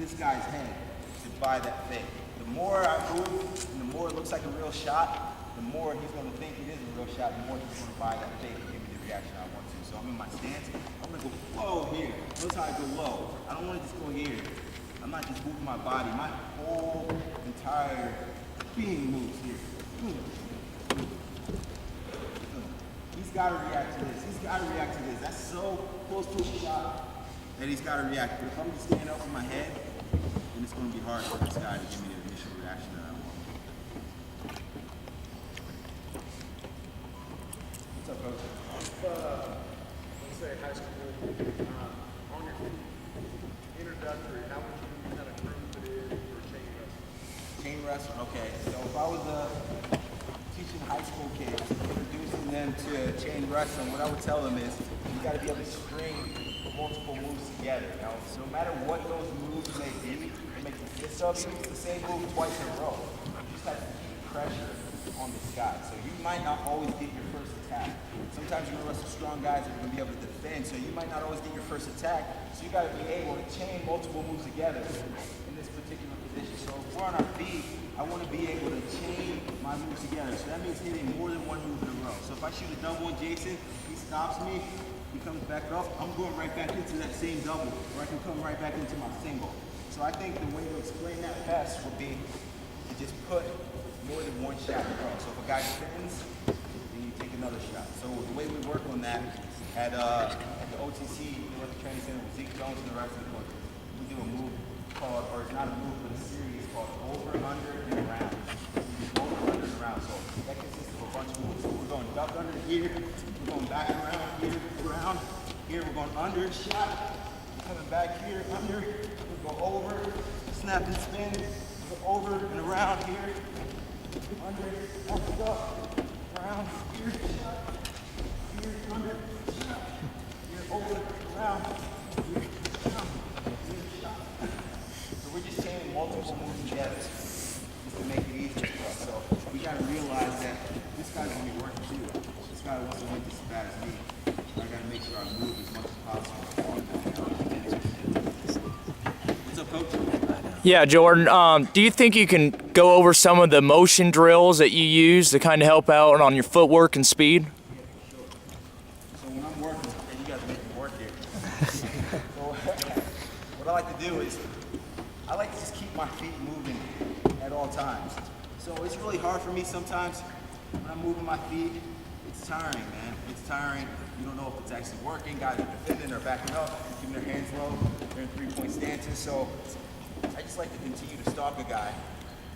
this guy's head to buy that fake. The more I move, and the more it looks like a real shot, the more he's going to think it is a real shot, the more he's going to buy that fake and give me the reaction I want to. So I'm in my stance. I'm going to go low here. Notice how I go low. I don't want to just go here. I'm not just moving my body. My whole entire being moves here. He's got to react to this. He's got to react to this. That's so close to a shot that he's got to react. But if I'm just standing up with my head, then it's going to be hard for this guy to give me the initial reaction that I want. What's up, Coach? Let's say high school, on your introductory, how would you kind of group it in for chain wrestling? Chain wrestling, okay. So if I was teaching high school kids, introducing them to chain wrestling, what I would tell them is you got to be able to string multiple moves together. Now, so no matter what those moves may be, it makes a fist of you. It's the same move twice in a row. You just have to keep pressure on this guy. So you might not always get your first attack. Sometimes you're going to wrestle strong guys that are going to be able to defend, so you might not always get your first attack. So you got to be able to chain multiple moves together in this particular position. So if we're on our feet, I want to be able to chain my moves together. So that means hitting more than one move in a row. So if I shoot a double on Jason, he stops me, he comes back up, I'm going right back into that same double, or I can come right back into my single. So I think the way to explain that best would be to just put more than one shot in a row. So if a guy defends, then you take another shot. So the way we work on that at the OTC, the Training Center with Zeke Jones and the rest of the court, we do a move called, or it's not a move, but a series called over, under, and around. Over, under, and around. So that consists of a bunch of moves. So we're going duck under here, we're going back around here, around. Here we're going under, shot, coming back here, under, we go over, snap and spin, go over and around here, under, up, around, here, shot, here, under, shot, here, over, around, here, down, here, shot. So we're just chaining multiple moves together just to make it easier for us. So we got to realize that this guy's going to be working too. This guy wants to win just as bad as me. I got to make sure I move as much as possible. What's up, Coach? Yeah, Jordan, do you think you can go over some of the motion drills that you use to kind of help out on your footwork and speed? Yeah, for sure. So when I'm working, and you guys make me work here. So what I like to do is, I like to just keep my feet moving at all times. So it's really hard for me sometimes when I'm moving my feet. It's tiring, man. It's tiring. You don't know if it's actually working. Guys are defending or backing up, keeping their hands low. They're in three-point stances. So I just like to continue to stalk a guy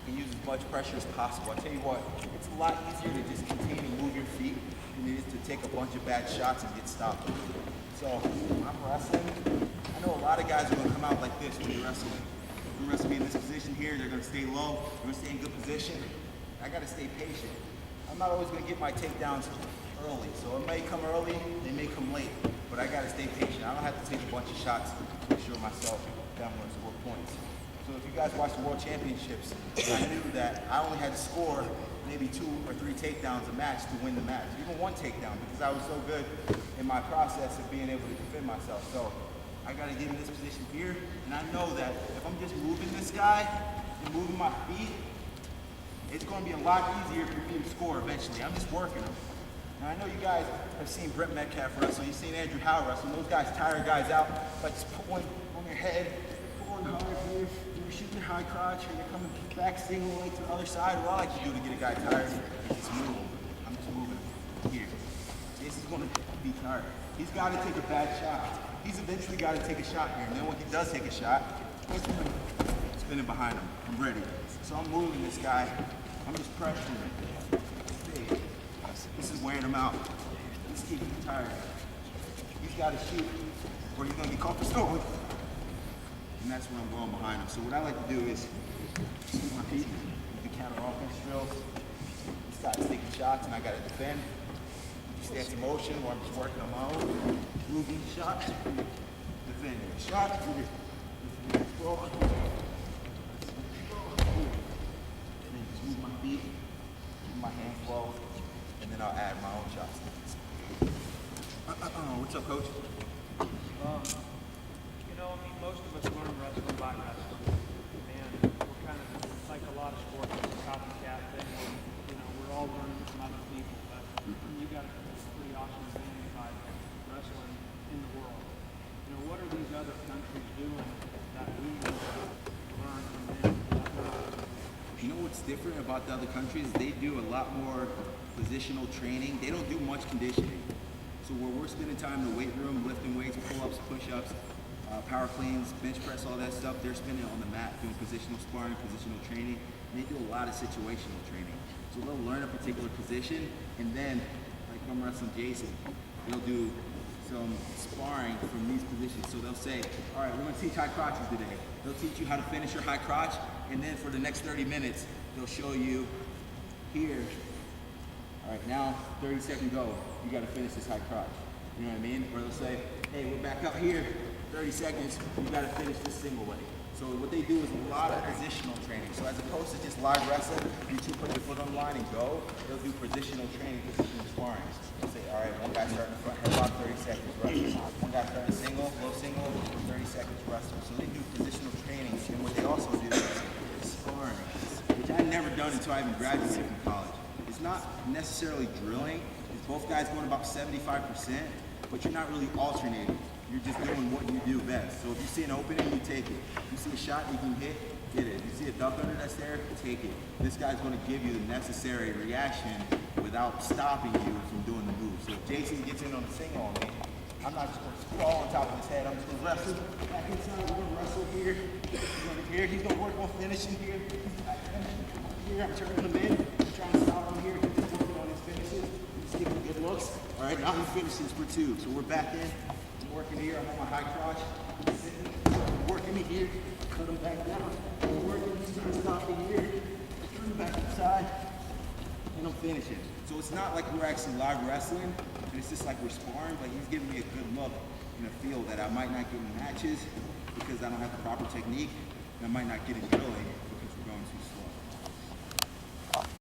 and use as much pressure as possible. I tell you what, it's a lot easier to just continue to move your feet than it is to take a bunch of bad shots and get stopped. So when I'm wrestling, I know a lot of guys are going to come out like this when you're wrestling. If you're wrestling in this position here, they're going to stay low, they're going to stay in good position. I got to stay patient. I'm not always going to get my takedowns early. So it may come early, they may come late, but I got to stay patient. I don't have to take a bunch of shots to assure myself that I'm going to score points. So if you guys watch the World Championships, I knew that I only had to score maybe 2 or 3 takedowns a match to win the match. Even 1 takedown, because I was so good in my process of being able to defend myself. So I got to get in this position here, and I know that if I'm just moving this guy and moving my feet, it's going to be a lot easier for me to score eventually. I'm just working them. Now I know you guys have seen Brett Metcalf wrestle, you've seen Andrew Howe wrestle. Those guys tire guys out by just pulling on their head, pulling hard here, you're shooting high crotch, and you're coming back single way to the other side. What I like to do to get a guy tired is just move him. I'm just moving him here. Jason's going to be tired. He's got to take a bad shot. He's eventually got to take a shot here, and then when he does take a shot, I'm spinning behind him. I'm ready. So I'm moving this guy. I'm just pressuring him. This is wearing him out. This keeps him tired. He's got to shoot, or he's going to get caught for stolen. And that's when I'm going behind him. So what I like to do is shoot my feet, the counter offense drills. This guy's taking shots, and I got to defend. Stance in motion, where I'm just working on my own. Moving shots, defending. Shots, defending. Roll. And then just move my feet, keep my hands low. And then I'll add my own shots. What's up, Coach? You know, I mean, most of us learn wrestling by wrestling. different about the other countries is they do a lot more positional training. They don't do much conditioning. So where we're spending time in the weight room, lifting weights, pull-ups, push-ups, power cleans, bench press, all that stuff, they're spending it on the mat doing positional sparring, positional training, and they do a lot of situational training. So they'll learn a particular position, and then, like when I'm wrestling Jason, they'll do some sparring from these positions. So they'll say, all right, we're gonna teach high crotches today. They'll teach you how to finish your high crotch, and then for the next 30 minutes, they'll show you here, all right, now 30 second go, you gotta finish this high crotch. You know what I mean? Or they'll say, hey, we're back up here, 30 seconds, you gotta finish this single leg. So what they do is a lot of positional training. So as opposed to just live wrestling, you two put your foot on the line and go, they'll do positional training, positional sparring. They'll say, all right, one guy starting the front headlock, 30 seconds wrestle. One guy starting single, low single, 30 seconds wrestle. So they do positional training. And what they also do is sparring, which I never done until I even graduated from college. It's not necessarily drilling. It's both guys going about 75%, but you're not really alternating. You're just doing what you do best. So if you see an opening, you take it. You see a shot you can hit, get it. You see a duck under that's there, take it. This guy's going to give you the necessary reaction without stopping you from doing the move. So if Jason gets in on the single on me, I'm not just going to sprawl on top of his head. I'm just going to wrestle back inside. We're going to wrestle here. He's going to here. He's going to work on finishing here. Here, I'm turning him in. I'm trying to stop him here. He's just working on his finishes. He's giving good looks. All right, now he finishes for 2. So we're back in. Working here, I'm on my high crotch, sitting, working me here, put him back down, working, he's trying to stop me here, turn him back inside, and I'm finishing. So it's not like we're actually live wrestling, it's just like we're sparring, but he's giving me a good look in a field that I might not get in matches because I don't have the proper technique, and I might not get in drilling because we're going too slow.